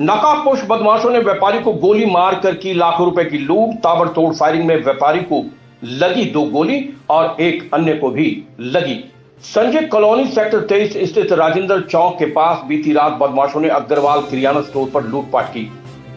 नकाबपोश बदमाशों ने व्यापारी को गोली मारकर की लाखों रुपए की लूट। ताबड़तोड़ फायरिंग में व्यापारी को लगी 2 गोली और एक अन्य को भी लगी। संजय कॉलोनी सेक्टर 23 स्थित राजेंद्र चौक के पास बीती रात बदमाशों ने अग्रवाल किराना स्टोर पर लूटपाट की।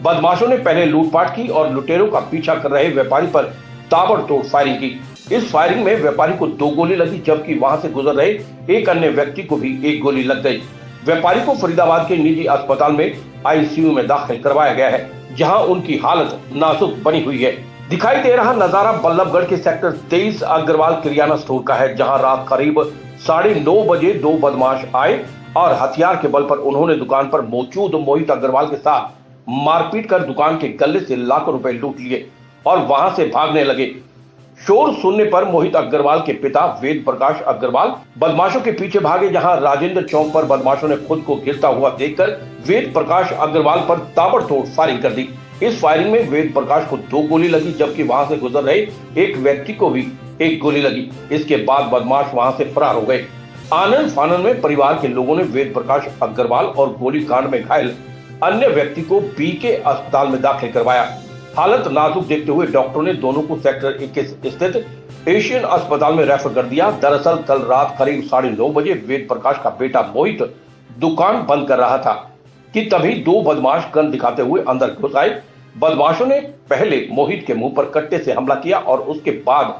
बदमाशों ने पहले लूटपाट की और लुटेरों का पीछा कर रहे व्यापारी पर ताबड़तोड़ फायरिंग की। इस फायरिंग में व्यापारी को 2 गोली लगी, जबकि वहां से गुजर रहे एक अन्य व्यक्ति को भी 1 गोली लग गई। व्यापारी को फरीदाबाद के निजी अस्पताल में आईसीयू में दाखिल करवाया गया है, जहां उनकी हालत नाजुक बनी हुई है। दिखाई दे रहा नजारा बल्लभगढ़ के सेक्टर 23 अग्रवाल किराना स्टोर का है, जहां रात करीब 9:30 बजे 2 बदमाश आए और हथियार के बल पर उन्होंने दुकान पर मौजूद मोहित अग्रवाल के साथ मारपीट कर दुकान के गले से लाखों रुपए लूट लिए और वहां से भागने लगे। शोर सुनने पर मोहित अग्रवाल के पिता वेद प्रकाश अग्रवाल बदमाशों के पीछे भागे, जहां राजेंद्र चौक पर बदमाशों ने खुद को गिरता हुआ देखकर वेद प्रकाश अग्रवाल पर ताबड़तोड़ फायरिंग कर दी। इस फायरिंग में वेद प्रकाश को 2 गोली लगी, जबकि वहां से गुजर रहे एक व्यक्ति को भी 1 गोली लगी। इसके बाद बदमाश वहां से फरार हो गए। आनंद फानन में परिवार के लोगों ने वेद प्रकाश अग्रवाल और गोलीकांड में घायल अन्य व्यक्ति को बीके अस्पताल में दाखिल करवाया। हालत नाजुक देखते हुए डॉक्टरों ने दोनों को सेक्टर 21 स्थित एशियन अस्पताल में रेफर कर दिया। दरअसल कल रात करीब 9:30 बजे वेद प्रकाश का बेटा मोहित दुकान बंद कर रहा था कि तभी 2 बदमाश गन दिखाते हुए अंदर घुस आए। बदमाशों ने पहले मोहित के मुंह पर कट्टे से हमला किया और उसके बाद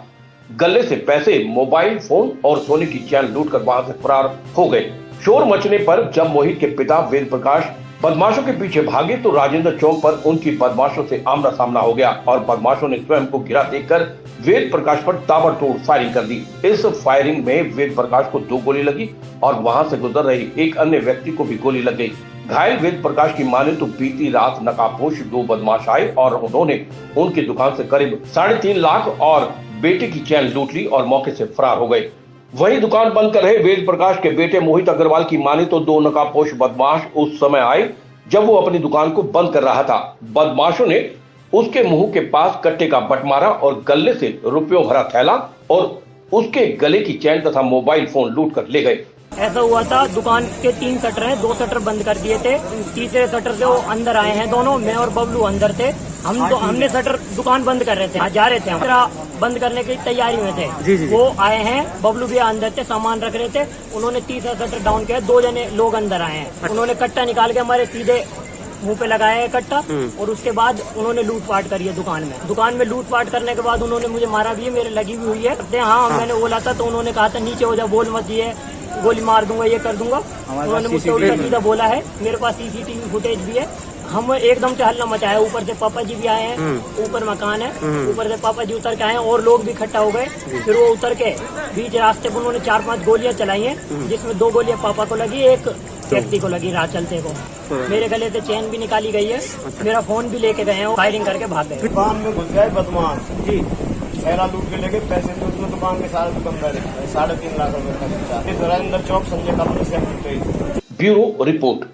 गले से पैसे, मोबाइल फोन और सोने की चैन लूटकर वहां से फरार हो गए। शोर मचने पर जब मोहित के पिता वेद प्रकाश बदमाशों के पीछे भागे तो राजेंद्र चौक पर उनकी बदमाशों से आमना सामना हो गया और बदमाशों ने स्वयं को गिरा देखकर वेद प्रकाश पर ताबड़तोड़ फायरिंग कर दी। इस फायरिंग में वेद प्रकाश को 2 गोली लगी और वहां से गुजर रहे एक अन्य व्यक्ति को भी गोली लग गई। घायल वेद प्रकाश की माने तो बीती रात नकाबपोश 2 बदमाश आए और उन्होंने उनकी दुकान से करीब 3.5 लाख और बेटे की चैन लूट ली और मौके से फरार हो गए। वही दुकान बंद कर रहे वेद प्रकाश के बेटे मोहित अग्रवाल की माने तो 2 नकाबपोश बदमाश उस समय आए जब वो अपनी दुकान को बंद कर रहा था। बदमाशों ने उसके मुंह के पास कट्टे का बट मारा और गले से रुपयों भरा थैला और उसके गले की चैन तथा मोबाइल फोन लूट कर ले गए। ऐसा हुआ था, दुकान के 3 शटर हैं, 2 शटर बंद कर दिए थे। तीसरे शटर से वो अंदर आए हैं दोनों, मैं और बबलू अंदर थे। हमने शटर दुकान बंद कर रहे थे, जा रहे थे हम बंद करने की तैयारी में थे। जी। वो आए हैं, बबलू भी अंदर थे, सामान रख रहे थे। उन्होंने तीसरा शटर डाउन किया, 2 जने लोग अंदर आए हैं। उन्होंने कट्टा निकाल के हमारे सीधे मुंह पे लगाया है कट्टा और उसके बाद उन्होंने लूटपाट करी है दुकान में लूटपाट करने के बाद उन्होंने मुझे मारा भी है, मेरे लगी भी हुई है। हाँ, मैंने बोला था तो उन्होंने कहा था नीचे हो जा, बोल मत दिए, गोली मार दूंगा, ये कर दूंगा। उन्होंने मुझसे उल्टा सीधा बोला है। मेरे पास सीसीटीवी फुटेज भी है। हम एकदम से हल्ला मचाया, ऊपर से पापा जी भी आए हैं, ऊपर मकान है, ऊपर से पापा जी उतर के आए और लोग भी इकट्ठा हो गए। फिर वो उतर के बीच रास्ते पर उन्होंने 4-5 गोलियां चलाई हैं, जिसमें 2 गोलियां पापा को लगी, एक व्यक्ति को लगी राह चलते को। मेरे गले से चैन भी निकाली गई है, मेरा फोन भी लेके गए हैं, फायरिंग करके भाग गए। दुकान में घुस गए बदमाश जी, पैरा लूट के लेके पैसे तो उसमें दुकान के सारे दुकानदार 3.5 लाख रुपए का। Rajendra Chowk Sanjay colony sector 23। Bureau report.